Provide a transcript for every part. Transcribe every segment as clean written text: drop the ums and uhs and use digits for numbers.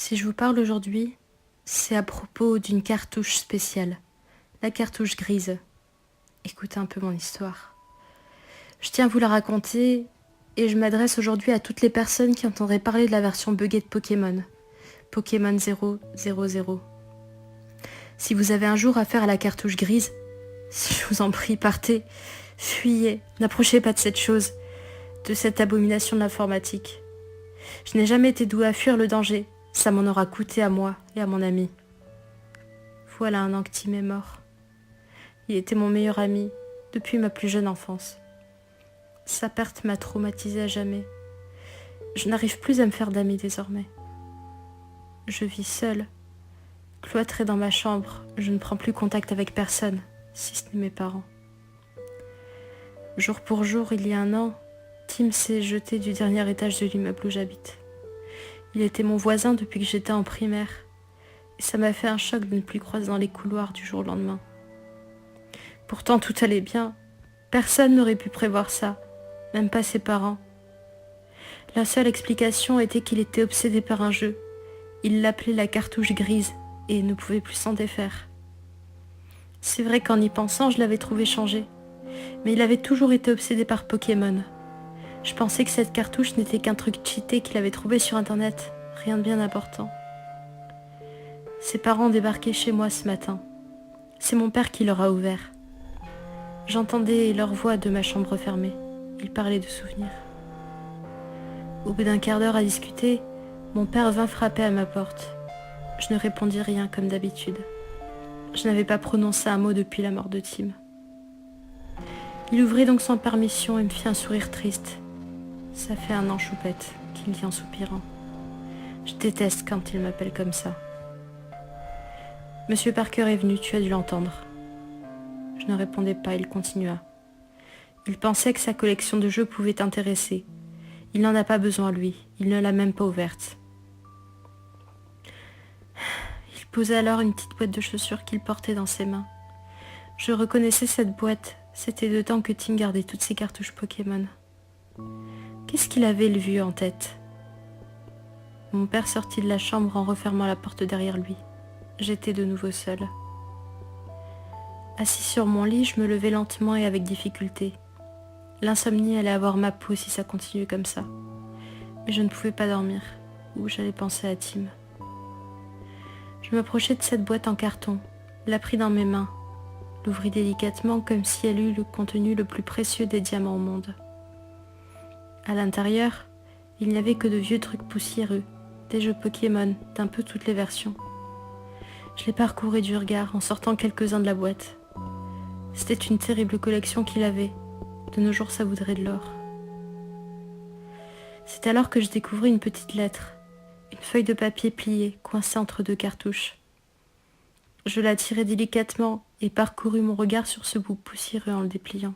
Si je vous parle aujourd'hui, c'est à propos d'une cartouche spéciale, la cartouche grise. Écoutez un peu mon histoire. Je tiens à vous la raconter et je m'adresse aujourd'hui à toutes les personnes qui entendraient parler de la version buggée de Pokémon, Pokémon 000. Si vous avez un jour affaire à la cartouche grise, si je vous en prie, partez, fuyez, n'approchez pas de cette chose, de cette abomination de l'informatique. Je n'ai jamais été doué à fuir le danger, ça m'en aura coûté à moi et à mon ami. Voilà un an que Tim est mort. Il était mon meilleur ami depuis ma plus jeune enfance. Sa perte m'a traumatisée à jamais. Je n'arrive plus à me faire d'amis désormais. Je vis seule, cloîtrée dans ma chambre. Je ne prends plus contact avec personne, si ce n'est mes parents. Jour pour jour, il y a un an, Tim s'est jeté du dernier étage de l'immeuble où j'habite. Il était mon voisin depuis que j'étais en primaire, et ça m'a fait un choc de ne plus croiser dans les couloirs du jour au lendemain. Pourtant tout allait bien, personne n'aurait pu prévoir ça, même pas ses parents. La seule explication était qu'il était obsédé par un jeu. Il l'appelait la cartouche grise et ne pouvait plus s'en défaire. C'est vrai qu'en y pensant, je l'avais trouvé changé, mais il avait toujours été obsédé par Pokémon. Je pensais que cette cartouche n'était qu'un truc cheaté qu'il avait trouvé sur internet, rien de bien important. Ses parents ont débarqué chez moi ce matin. C'est mon père qui leur a ouvert. J'entendais leur voix de ma chambre fermée. Ils parlaient de souvenirs. Au bout d'un quart d'heure à discuter, mon père vint frapper à ma porte. Je ne répondis rien comme d'habitude. Je n'avais pas prononcé un mot depuis la mort de Tim. Il ouvrit donc sans permission et me fit un sourire triste. Ça fait un an, choupette, qu'il dit en soupirant. Je déteste quand il m'appelle comme ça. Monsieur Parker est venu, tu as dû l'entendre. Je ne répondais pas, il continua. Il pensait que sa collection de jeux pouvait t'intéresser. Il n'en a pas besoin, lui. Il ne l'a même pas ouverte. Il posa alors une petite boîte de chaussures qu'il portait dans ses mains. Je reconnaissais cette boîte. C'était dedans que Tim gardait toutes ses cartouches Pokémon. Qu'est-ce qu'il avait, le vieux, en tête? Mon père sortit de la chambre en refermant la porte derrière lui. J'étais de nouveau seule. Assis sur mon lit, je me levais lentement et avec difficulté. L'insomnie allait avoir ma peau si ça continuait comme ça. Mais je ne pouvais pas dormir, ou j'allais penser à Tim. Je m'approchai de cette boîte en carton, la pris dans mes mains, l'ouvris délicatement comme si elle eût le contenu le plus précieux des diamants au monde. À l'intérieur, il n'y avait que de vieux trucs poussiéreux, des jeux Pokémon d'un peu toutes les versions. Je les parcourais du regard en sortant quelques-uns de la boîte. C'était une terrible collection qu'il avait. De nos jours, ça voudrait de l'or. C'est alors que je découvris une petite lettre, une feuille de papier pliée, coincée entre deux cartouches. Je la tirai délicatement et parcourus mon regard sur ce bout poussiéreux en le dépliant.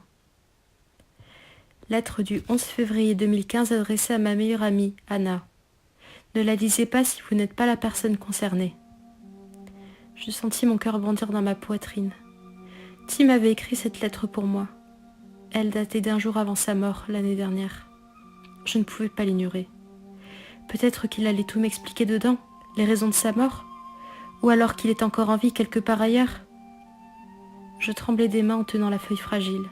Lettre du 11 février 2015 adressée à ma meilleure amie, Anna. Ne la lisez pas si vous n'êtes pas la personne concernée. Je sentis mon cœur bondir dans ma poitrine. Tim avait écrit cette lettre pour moi. Elle datait d'un jour avant sa mort, l'année dernière. Je ne pouvais pas l'ignorer. Peut-être qu'il allait tout m'expliquer dedans, les raisons de sa mort, ou alors qu'il est encore en vie quelque part ailleurs. Je tremblais des mains en tenant la feuille fragile.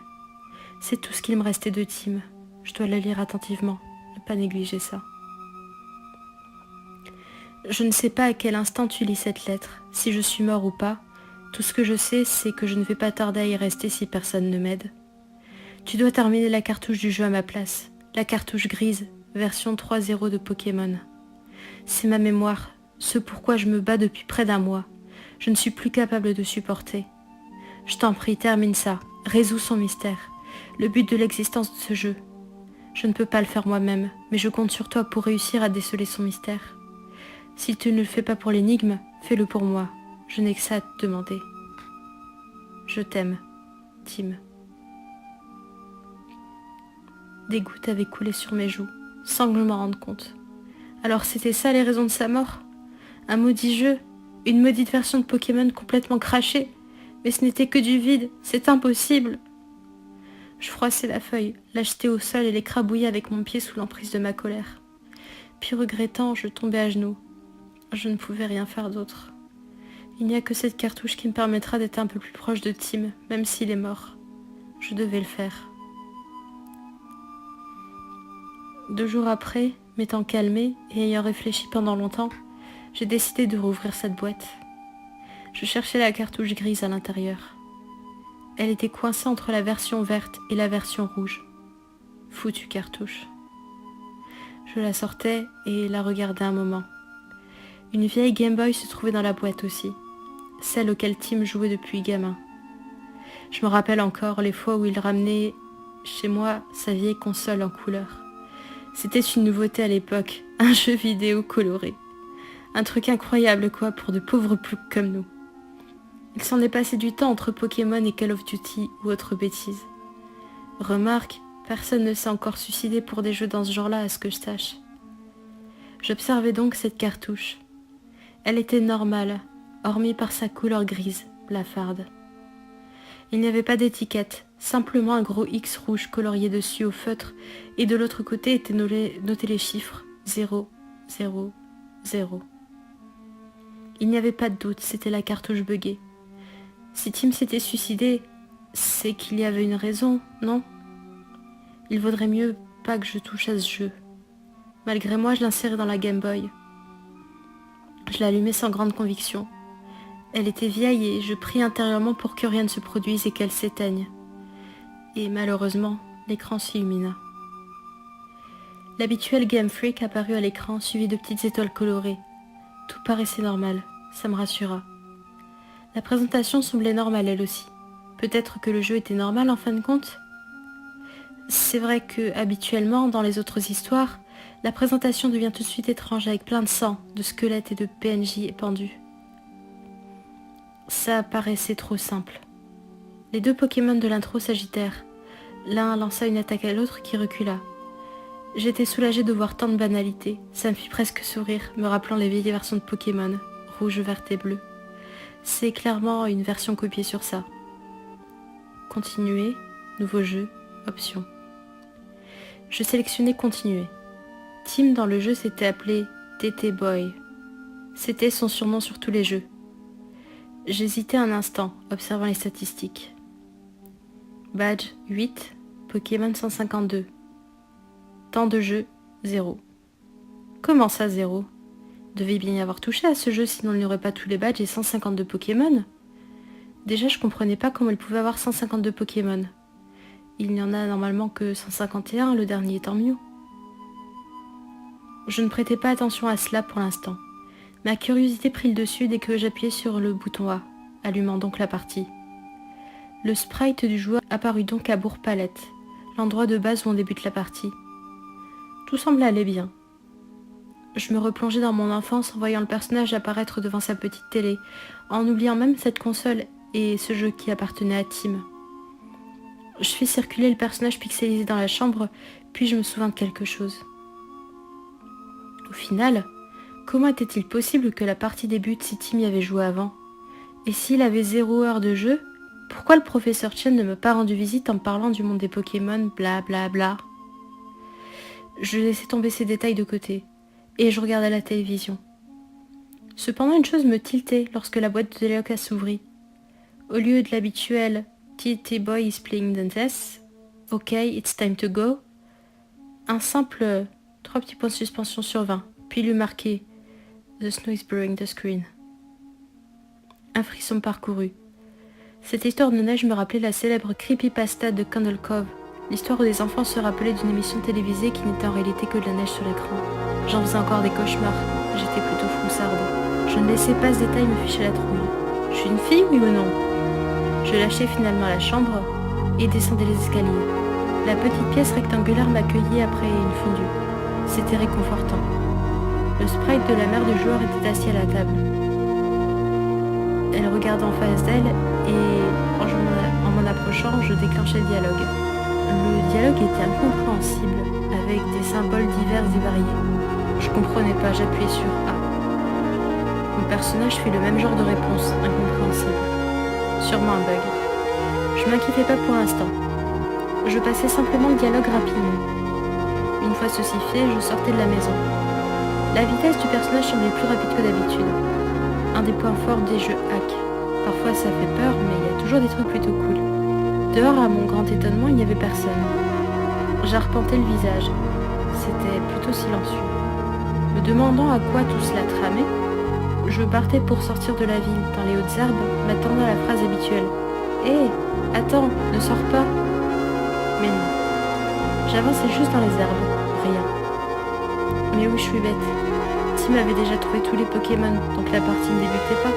C'est tout ce qu'il me restait de Tim. Je dois la lire attentivement, ne pas négliger ça. Je ne sais pas à quel instant tu lis cette lettre, si je suis mort ou pas. Tout ce que je sais, c'est que je ne vais pas tarder à y rester si personne ne m'aide. Tu dois terminer la cartouche du jeu à ma place, la cartouche grise, version 3.0 de Pokémon. C'est ma mémoire, ce pourquoi je me bats depuis près d'un mois. Je ne suis plus capable de supporter. Je t'en prie, termine ça, résous son mystère, le but de l'existence de ce jeu. Je ne peux pas le faire moi-même, mais je compte sur toi pour réussir à déceler son mystère. Si tu ne le fais pas pour l'énigme, fais-le pour moi. Je n'ai que ça à te demander. Je t'aime, Tim. Des gouttes avaient coulé sur mes joues, sans que je m'en rende compte. Alors c'était ça les raisons de sa mort? Un maudit jeu? Une maudite version de Pokémon complètement crachée? Mais ce n'était que du vide, c'est impossible! Je froissai la feuille, l'achetai au sol et l'écrabouillai avec mon pied sous l'emprise de ma colère. Puis regrettant, je tombai à genoux. Je ne pouvais rien faire d'autre. Il n'y a que cette cartouche qui me permettra d'être un peu plus proche de Tim, même s'il est mort. Je devais le faire. 2 jours après, m'étant calmée et ayant réfléchi pendant longtemps, j'ai décidé de rouvrir cette boîte. Je cherchais la cartouche grise à l'intérieur. Elle était coincée entre la version verte et la version rouge. Foutue cartouche. Je la sortais et la regardais un moment. Une vieille Game Boy se trouvait dans la boîte aussi, celle auquel Tim jouait depuis gamin. Je me rappelle encore les fois où il ramenait chez moi sa vieille console en couleur. C'était une nouveauté à l'époque, un jeu vidéo coloré. Un truc incroyable quoi pour de pauvres ploucs comme nous. Il s'en est passé du temps entre Pokémon et Call of Duty ou autre bêtise. Remarque, personne ne s'est encore suicidé pour des jeux dans ce genre-là à ce que je sache. J'observais donc cette cartouche. Elle était normale, hormis par sa couleur grise, blafarde. Il n'y avait pas d'étiquette, simplement un gros X rouge colorié dessus au feutre, et de l'autre côté étaient notés les chiffres 0, 0, 0. Il n'y avait pas de doute, c'était la cartouche buggée. Si Tim s'était suicidé, c'est qu'il y avait une raison, non? Il vaudrait mieux pas que je touche à ce jeu. Malgré moi, je l'insérais dans la Game Boy. Je l'allumais sans grande conviction. Elle était vieille et je priais intérieurement pour que rien ne se produise et qu'elle s'éteigne. Et malheureusement, l'écran s'illumina. L'habituel Game Freak apparut à l'écran, suivi de petites étoiles colorées. Tout paraissait normal, ça me rassura. La présentation semblait normale elle aussi. Peut-être que le jeu était normal en fin de compte? C'est vrai que, habituellement, dans les autres histoires, la présentation devient tout de suite étrange avec plein de sang, de squelettes et de PNJ épandus. Ça paraissait trop simple. Les 2 Pokémon de l'intro s'agitèrent. L'un lança une attaque à l'autre qui recula. J'étais soulagée de voir tant de banalité. Ça me fit presque sourire, me rappelant les vieilles versions de Pokémon, rouge, vert et bleu. C'est clairement une version copiée sur ça. Continuer, nouveau jeu, option. Je sélectionnais continuer. Tim dans le jeu s'était appelé TT Boy. C'était son surnom sur tous les jeux. J'hésitais un instant, observant les statistiques. Badge 8, Pokémon 152. Temps de jeu 0. Comment ça 0? Devait bien y avoir touché à ce jeu, sinon il n'y aurait pas tous les badges et 152 Pokémon. Déjà je comprenais pas comment il pouvait avoir 152 Pokémon. Il n'y en a normalement que 151, le dernier étant Mew. Je ne prêtais pas attention à cela pour l'instant. Ma curiosité prit le dessus dès que j'appuyais sur le bouton A, allumant donc la partie. Le sprite du joueur apparut donc à Bourg-Palette, l'endroit de base où on débute la partie. Tout semblait aller bien. Je me replongeais dans mon enfance en voyant le personnage apparaître devant sa petite télé, en oubliant même cette console et ce jeu qui appartenait à Tim. Je fis circuler le personnage pixelisé dans la chambre, puis je me souvins de quelque chose. Au final, comment était-il possible que la partie débute si Tim y avait joué avant? Et s'il avait 0 heure de jeu, pourquoi le professeur Chen ne m'a pas rendu visite en me parlant du monde des Pokémon, bla bla bla? Je laissais tomber ces détails de côté, et je regardais la télévision. Cependant, une chose me tiltait lorsque la boîte de Leoka s'ouvrit. Au lieu de l'habituel TT Boy is playing Dantes, OK, it's time to go, un simple 3 petits points de suspension sur 20, puis lui marqué The snow is blurring the screen. Un frisson parcourut. Cette histoire de neige me rappelait la célèbre creepypasta de Candle Cove, l'histoire où des enfants se rappelaient d'une émission télévisée qui n'était en réalité que de la neige sur l'écran. J'en faisais encore des cauchemars, j'étais plutôt froussarde. Je ne laissais pas ce détail me ficher la trouille. Je suis une fille, oui ou non? Je lâchai finalement la chambre et descendais les escaliers. La petite pièce rectangulaire m'accueillait après une fondue. C'était réconfortant. Le sprite de la mère du joueur était assis à la table. Elle regardait en face d'elle et en m'en approchant, je déclenchai le dialogue. Le dialogue était incompréhensible, avec des symboles divers et variés. Je comprenais pas, j'appuyais sur A. Mon personnage fit le même genre de réponse, incompréhensible. Sûrement un bug. Je m'inquiétais pas pour l'instant. Je passais simplement le dialogue rapidement. Une fois ceci fait, je sortais de la maison. La vitesse du personnage semblait plus rapide que d'habitude. Un des points forts des jeux hack. Parfois ça fait peur, mais il y a toujours des trucs plutôt cool. Dehors, à mon grand étonnement, il n'y avait personne. J'arpentais le visage. C'était plutôt silencieux. Me demandant à quoi tout cela tramait, je partais pour sortir de la ville, dans les hautes herbes, m'attendant à la phrase habituelle. « Hé, attends, ne sors pas !» Mais non. J'avançais juste dans les herbes. Rien. Mais oui, je suis bête. Tim avait déjà trouvé tous les Pokémon, donc la partie ne débutait pas.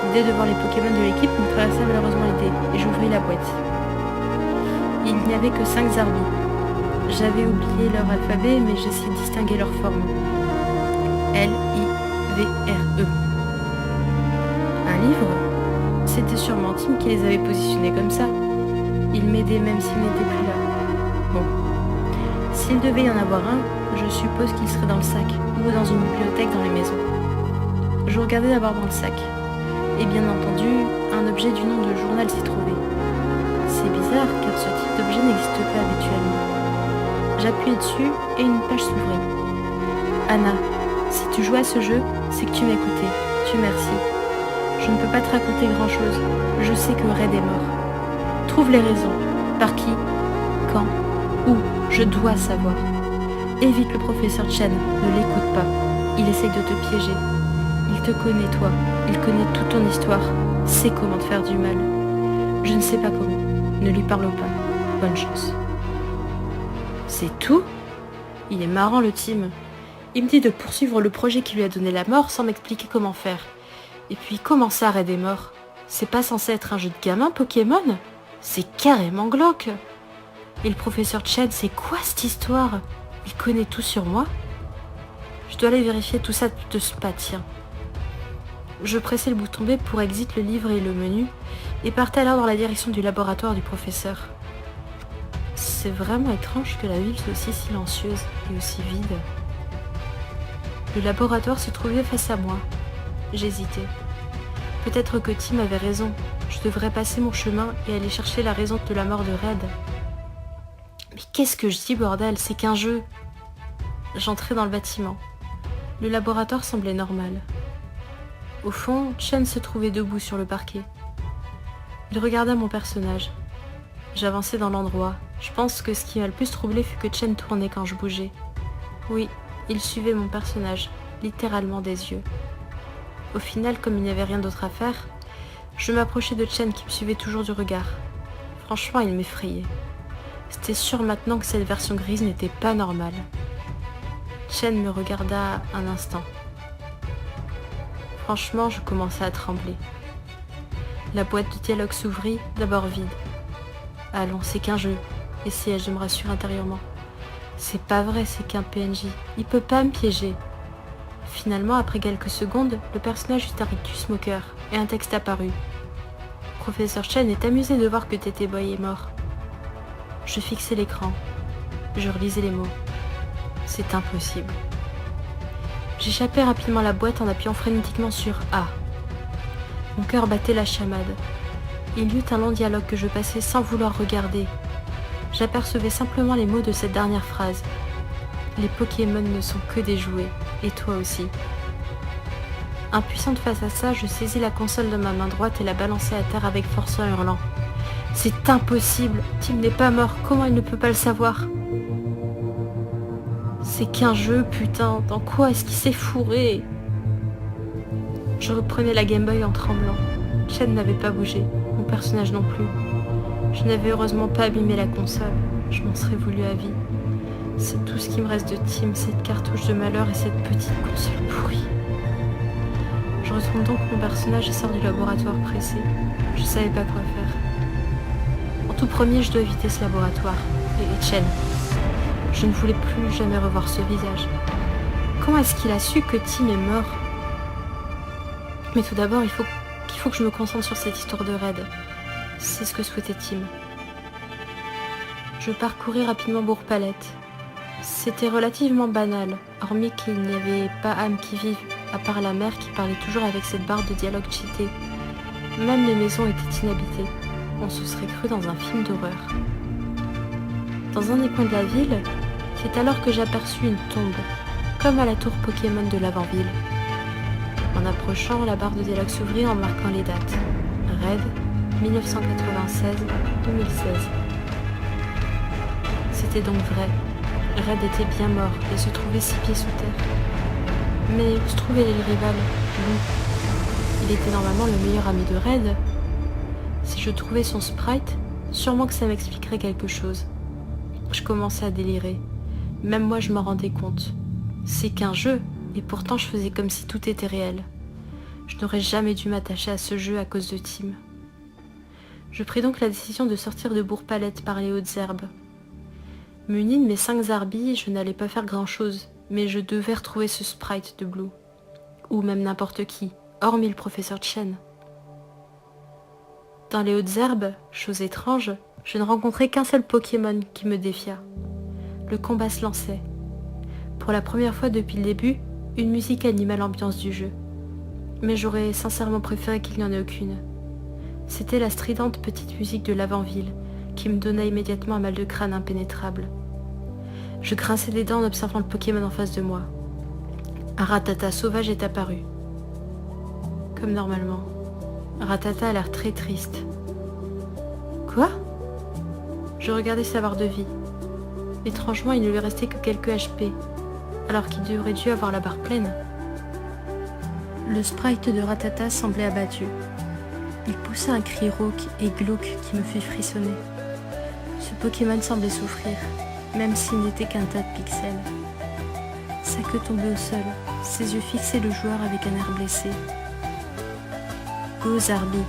L'idée de voir les Pokémon de l'équipe me traversait malheureusement l'idée, et j'ouvris la boîte. Il n'y avait que 5 Zarbi. J'avais oublié leur alphabet, mais j'essayais de distinguer leur forme. L-I-V-R-E. Un livre ? C'était sûrement Tim qui les avait positionnés comme ça. Il m'aidait même s'il n'était plus là. Bon. S'il devait y en avoir un, je suppose qu'il serait dans le sac, ou dans une bibliothèque dans les maisons. Je regardais d'abord dans le sac. Et bien entendu, un objet du nom de journal s'y trouvait. C'est bizarre, car ce type d'objet n'existe pas habituellement. J'appuyais dessus et une page s'ouvrit. Anna, si tu joues à ce jeu, c'est que tu m'écoutais. Dieu merci. Je ne peux pas te raconter grand-chose. Je sais que Red est mort. Trouve les raisons. Par qui ? Quand ? Où ? Je dois savoir. Évite le professeur Chen. Ne l'écoute pas. Il essaye de te piéger. Il te connaît, toi. Il connaît toute ton histoire. Sait comment te faire du mal. Je ne sais pas comment. Ne lui parle pas. Bonne chance. C'est tout ? Il est marrant, le Tim. Il me dit de poursuivre le projet qui lui a donné la mort sans m'expliquer comment faire. Et puis, comment ça, Red est mort ? C'est pas censé être un jeu de gamin, Pokémon ? C'est carrément glauque. Et le professeur Chen, c'est quoi cette histoire ? Il connaît tout sur moi ? Je dois aller vérifier tout ça de ce pas, tiens. Je pressais le bouton B pour exit le livre et le menu, et partais alors dans la direction du laboratoire du professeur. C'est vraiment étrange que la ville soit aussi silencieuse et aussi vide. Le laboratoire se trouvait face à moi. J'hésitais. Peut-être que Tim avait raison. Je devrais passer mon chemin et aller chercher la raison de la mort de Red. Mais qu'est-ce que je dis, bordel ? C'est qu'un jeu. J'entrais dans le bâtiment. Le laboratoire semblait normal. Au fond, Chen se trouvait debout sur le parquet. Il regarda mon personnage. J'avançais dans l'endroit. Je pense que ce qui m'a le plus troublé fut que Chen tournait quand je bougeais. Oui, il suivait mon personnage, littéralement des yeux. Au final, comme il n'y avait rien d'autre à faire, je m'approchai de Chen qui me suivait toujours du regard. Franchement, il m'effrayait. C'était sûr maintenant que cette version grise n'était pas normale. Chen me regarda un instant. Franchement, je commençais à trembler. La boîte de dialogue s'ouvrit, d'abord vide. Allons, c'est qu'un jeu, essayai-je de me rassurer intérieurement. C'est pas vrai, c'est qu'un PNJ. Il peut pas me piéger. Finalement, après quelques secondes, le personnage eut un rictus moqueur et un texte apparut. Professeur Chen est amusé de voir que Tété Boy est mort. Je fixai l'écran. Je relisais les mots. C'est impossible. J'échappais rapidement la boîte en appuyant frénétiquement sur A. Mon cœur battait la chamade. Il y eut un long dialogue que je passais sans vouloir regarder. J'apercevais simplement les mots de cette dernière phrase. Les Pokémon ne sont que des jouets, et toi aussi. Impuissante face à ça, je saisis la console de ma main droite et la balançai à terre avec force en hurlant. C'est impossible, Tim n'est pas mort, comment il ne peut pas le savoir ? C'est qu'un jeu, putain, dans quoi est-ce qu'il s'est fourré ? Je reprenais la Game Boy en tremblant. Chen n'avait pas bougé, mon personnage non plus. Je n'avais heureusement pas abîmé la console, je m'en serais voulu à vie. C'est tout ce qui me reste de Tim, cette cartouche de malheur et cette petite console pourrie. Je retourne donc mon personnage et sors du laboratoire pressé. Je savais pas quoi faire. En tout premier, je dois éviter ce laboratoire. Et Chen. Je ne voulais plus jamais revoir ce visage. Comment est-ce qu'il a su que Tim est mort ? Mais tout d'abord, il faut que je me concentre sur cette histoire de Red. C'est ce que souhaitait Tim. Je parcouris rapidement Bourg-Palette. C'était relativement banal, hormis qu'il n'y avait pas âme qui vive, à part la mère qui parlait toujours avec cette barre de dialogue cheatée. Même les maisons étaient inhabitées. On se serait cru dans un film d'horreur. Dans un des coins de la ville, c'est alors que j'aperçus une tombe, comme à la tour Pokémon de l'Avant-Ville. En approchant, la barre de dialogue s'ouvrit en marquant les dates. Red, 1996-2016. C'était donc vrai. Red était bien mort et se trouvait 6 pieds sous terre. Mais où se trouvait le rival, Blue? Il était normalement le meilleur ami de Red. Si je trouvais son sprite, sûrement que ça m'expliquerait quelque chose. Je commençais à délirer. Même moi je m'en rendais compte. C'est qu'un jeu, et pourtant je faisais comme si tout était réel. Je n'aurais jamais dû m'attacher à ce jeu à cause de Tim. Je pris donc la décision de sortir de Bourg-Palette par les hautes herbes. Muni de mes 5 Zarbi, je n'allais pas faire grand-chose, mais je devais retrouver ce sprite de Blue. Ou même n'importe qui, hormis le professeur Chen. Dans les hautes herbes, chose étrange, je ne rencontrais qu'un seul Pokémon qui me défia. Le combat se lançait. Pour la première fois depuis le début, une musique anima l'ambiance du jeu. Mais j'aurais sincèrement préféré qu'il n'y en ait aucune. C'était la stridente petite musique de l'Avant-Ville qui me donna immédiatement un mal de crâne impénétrable. Je grinçais des dents en observant le Pokémon en face de moi. Un Rattata sauvage est apparu. Comme normalement. Rattata a l'air très triste. Quoi? Je regardais sa barre de vie. Étrangement, il ne lui restait que quelques HP, alors qu'il devrait dû avoir la barre pleine. Le sprite de Rattata semblait abattu. Il poussa un cri rauque et glauque qui me fit frissonner. Ce Pokémon semblait souffrir, même s'il n'était qu'un tas de pixels. Sa queue tombait au sol, ses yeux fixaient le joueur avec un air blessé. Go Zarbi.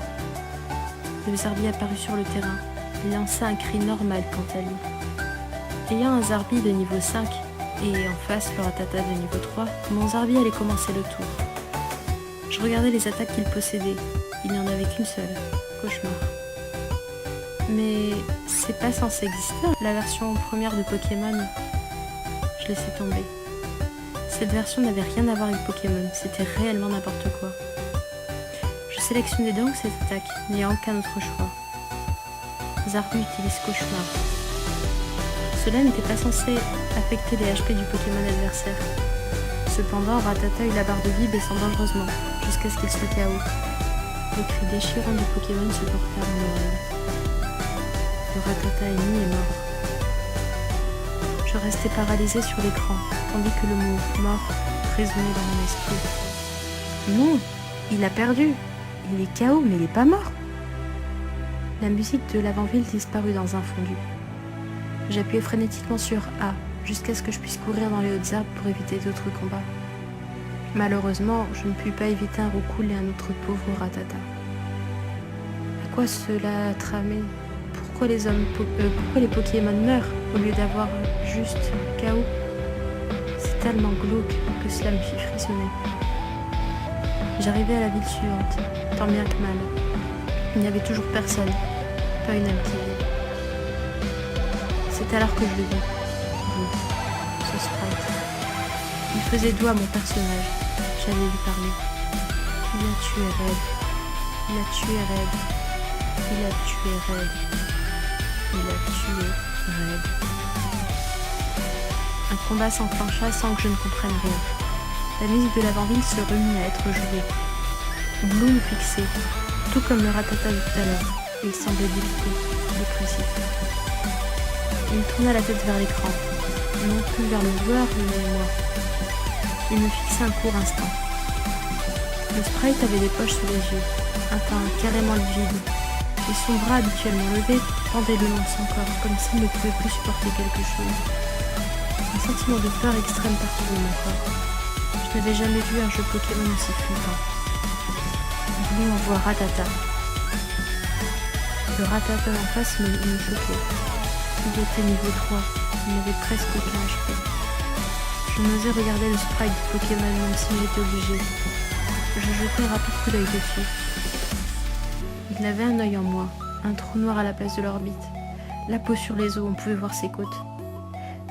Le Zarbi apparut sur le terrain. Il lança un cri normal quant à lui. Ayant un Zarbi de niveau 5 et en face le Rattata de niveau 3, mon Zarbi allait commencer le tour. Je regardais les attaques qu'il possédait. Il n'y en avait qu'une seule. Cauchemar. Mais c'est pas censé exister, la version première de Pokémon. Je laissais tomber. Cette version n'avait rien à voir avec Pokémon, c'était réellement n'importe quoi. Je sélectionnais donc cette attaque, n'ayant aucun autre choix. Zarbi utilise Cauchemar. Cela n'était pas censé affecter les HP du Pokémon adversaire. Cependant, Rattata eut la barre de vie baissant dangereusement, jusqu'à ce qu'il soit KO. Le cri déchirant du Pokémon se porta à mon oreille. Le Rattata ennemi est mort. Je restais paralysée sur l'écran, tandis que le mot « mort » résonnait dans mon esprit. Non, il a perdu. Il est KO, mais il n'est pas mort. La musique de l'Avant-Ville disparut dans un fondu. J'appuyais frénétiquement sur A, jusqu'à ce que je puisse courir dans les hautes herbes pour éviter d'autres combats. Malheureusement, je ne pus pas éviter un roucoule et un autre pauvre Rattata. À quoi cela tramait? Pourquoi les Pokémon meurent au lieu d'avoir juste KO? C'est tellement glauque que cela me fit frissonner. J'arrivais à la ville suivante, tant bien que mal. Il n'y avait toujours personne, pas une âme qui vit. C'est alors que je le vis. Ce sprite. Il faisait doigt à mon personnage. J'allais lui parler. Il a tué Red. Il a tué Red. Il a tué Red. Il a tué Red. Un combat s'enclencha sans que je ne comprenne rien. La musique de l'Avant-Ville se remit à être jouée. Blue me fixait, tout comme le Rattata de tout à l'heure. Il semblait délité, dépressif. Il tourna la tête vers l'écran, non plus vers le joueur, mais moi. Il me fixa un court instant. Le sprite avait des poches sous les yeux, un teint carrément livide, et son bras habituellement levé pendait le long de son corps, comme s'il ne pouvait plus supporter quelque chose. Un sentiment de peur extrême parcourut mon corps. Je n'avais jamais vu un jeu Pokémon aussi flippant. Blue envoie Rattata. Le Rattata en face me choquait. Il était niveau 3, il n'avait presque aucun HP. Je n'osais regarder le sprite du Pokémon même si j'étais obligée. Je jetai un rapide coup d'œil dessus. Il avait un œil en moins, un trou noir à la place de l'orbite. La peau sur les os, on pouvait voir ses côtes.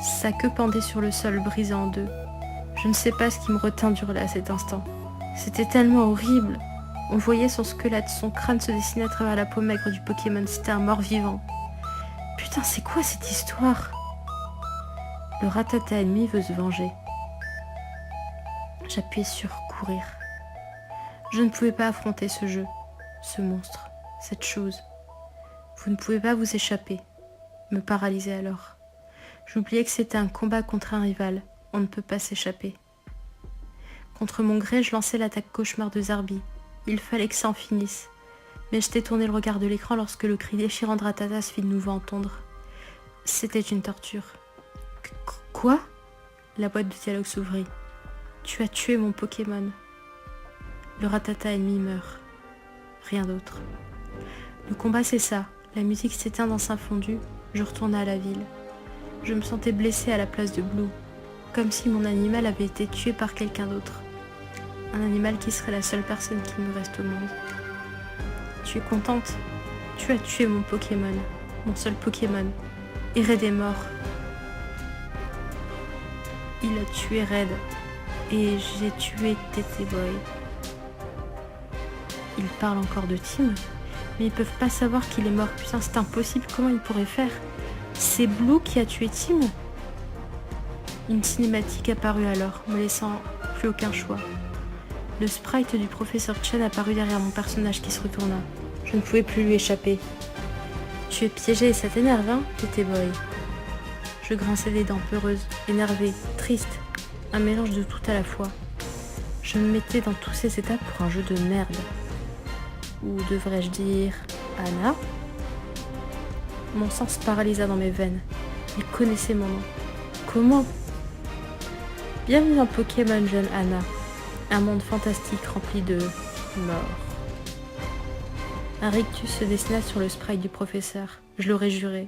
Sa queue pendait sur le sol, brisée en deux. Je ne sais pas ce qui me retint d'hurler à cet instant. C'était tellement horrible. On voyait son squelette, son crâne se dessiner à travers la peau maigre du Pokémon. C'était un mort-vivant. Putain, c'est quoi cette histoire? Le Rattata ennemi veut se venger. J'appuyais sur courir. Je ne pouvais pas affronter ce jeu, ce monstre, cette chose. Vous ne pouvez pas vous échapper, me paralyser alors. J'oubliais que c'était un combat contre un rival, on ne peut pas s'échapper. Contre mon gré, je lançais l'attaque cauchemar de Zarbi. Il fallait que ça en finisse. Mais je t'ai tourné le regard de l'écran lorsque le cri déchirant de Ratata se fit de nouveau entendre. C'était une torture. Quoi ? La boîte de dialogue s'ouvrit. Tu as tué mon Pokémon. Le Ratata ennemi meurt. Rien d'autre. Le combat cessa. La musique s'éteint dans sa fondue. Je retournai à la ville. Je me sentais blessée à la place de Blue. Comme si mon animal avait été tué par quelqu'un d'autre. Un animal qui serait la seule personne qui me reste au monde. Tu es contente ? Tu as tué mon Pokémon. Mon seul Pokémon. Et Red est mort. Il a tué Red. Et j'ai tué Tété Boy. Ils parlent encore de Tim, mais ils peuvent pas savoir qu'il est mort. Putain, c'est impossible, comment ils pourraient faire ? C'est Blue qui a tué Tim ? Une cinématique apparut alors, me laissant plus aucun choix. Le sprite du professeur Chen apparut derrière mon personnage qui se retourna. Je ne pouvais plus lui échapper. Tu es piégé et ça t'énerve, hein, Tété Boy ? Je grinçais des dents peureuses, énervée, triste, un mélange de tout à la fois. Je me mettais dans tous ces états pour un jeu de merde. Ou devrais-je dire Anna ? Mon sang se paralysa dans mes veines. Il connaissait mon nom. Comment ? Bienvenue dans Pokémon, jeune Anna. Un monde fantastique rempli de mort. Un rictus se dessina sur le sprite du professeur. Je l'aurais juré.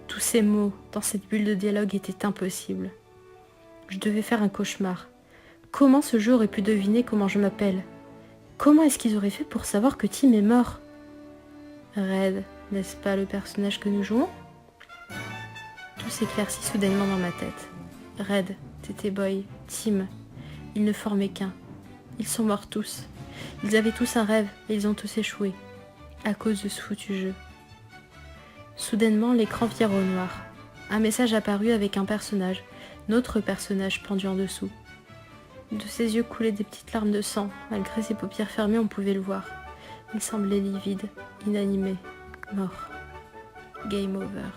Tous ces mots, dans cette bulle de dialogue, étaient impossibles. Je devais faire un cauchemar. Comment ce jeu aurait pu deviner comment je m'appelle ? Comment est-ce qu'ils auraient fait pour savoir que Tim est mort ? Red, n'est-ce pas le personnage que nous jouons ? Tout s'éclaircit soudainement dans ma tête. Red, Tété Boy, Tim, ils ne formaient qu'un. Ils sont morts tous. Ils avaient tous un rêve et ils ont tous échoué. À cause de ce foutu jeu. Soudainement, l'écran vira au noir. Un message apparut avec un personnage, notre personnage pendu en dessous. De ses yeux coulaient des petites larmes de sang. Malgré ses paupières fermées, on pouvait le voir. Il semblait livide, inanimé, mort. Game over.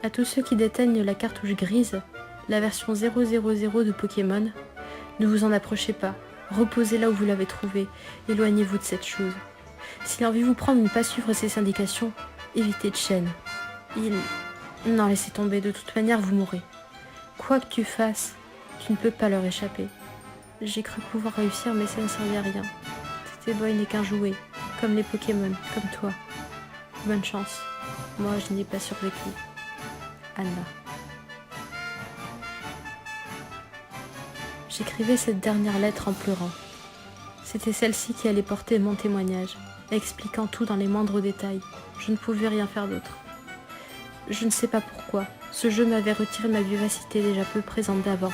À tous ceux qui déteignent la cartouche grise, la version 000 de Pokémon, ne vous en approchez pas. Reposez là où vous l'avez trouvé. Éloignez-vous de cette chose. S'il a envie de vous prendre ne pas suivre ses indications, évitez Chen. Non, laissez tomber. De toute manière, vous mourrez. Quoi que tu fasses, tu ne peux pas leur échapper. J'ai cru pouvoir réussir, mais ça ne servait à rien. Tété Boy n'est qu'un jouet, comme les Pokémon, comme toi. Bonne chance. Moi, je n'y ai pas survécu. Anna. J'écrivais cette dernière lettre en pleurant. C'était celle-ci qui allait porter mon témoignage, expliquant tout dans les moindres détails. Je ne pouvais rien faire d'autre. Je ne sais pas pourquoi. Ce jeu m'avait retiré ma vivacité déjà peu présente d'avant.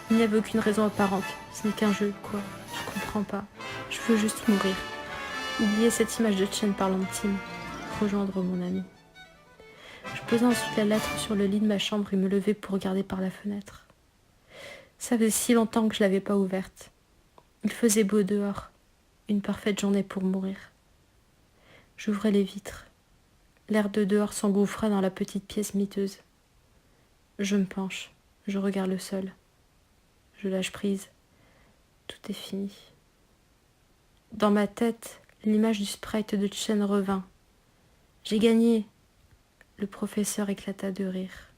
Il n'y avait aucune raison apparente. Ce n'est qu'un jeu, quoi. Je comprends pas. Je veux juste mourir. Oublier cette image de Chen parlant de Tim. Rejoindre mon ami. Je posai ensuite la lettre sur le lit de ma chambre et me levai pour regarder par la fenêtre. Ça faisait si longtemps que je l'avais pas ouverte. Il faisait beau dehors. Une parfaite journée pour mourir. J'ouvrais les vitres. L'air de dehors s'engouffra dans la petite pièce miteuse. Je me penche. Je regarde le sol. Je lâche prise. Tout est fini. Dans ma tête, l'image du sprite de Chen revint. J'ai gagné. Le professeur éclata de rire.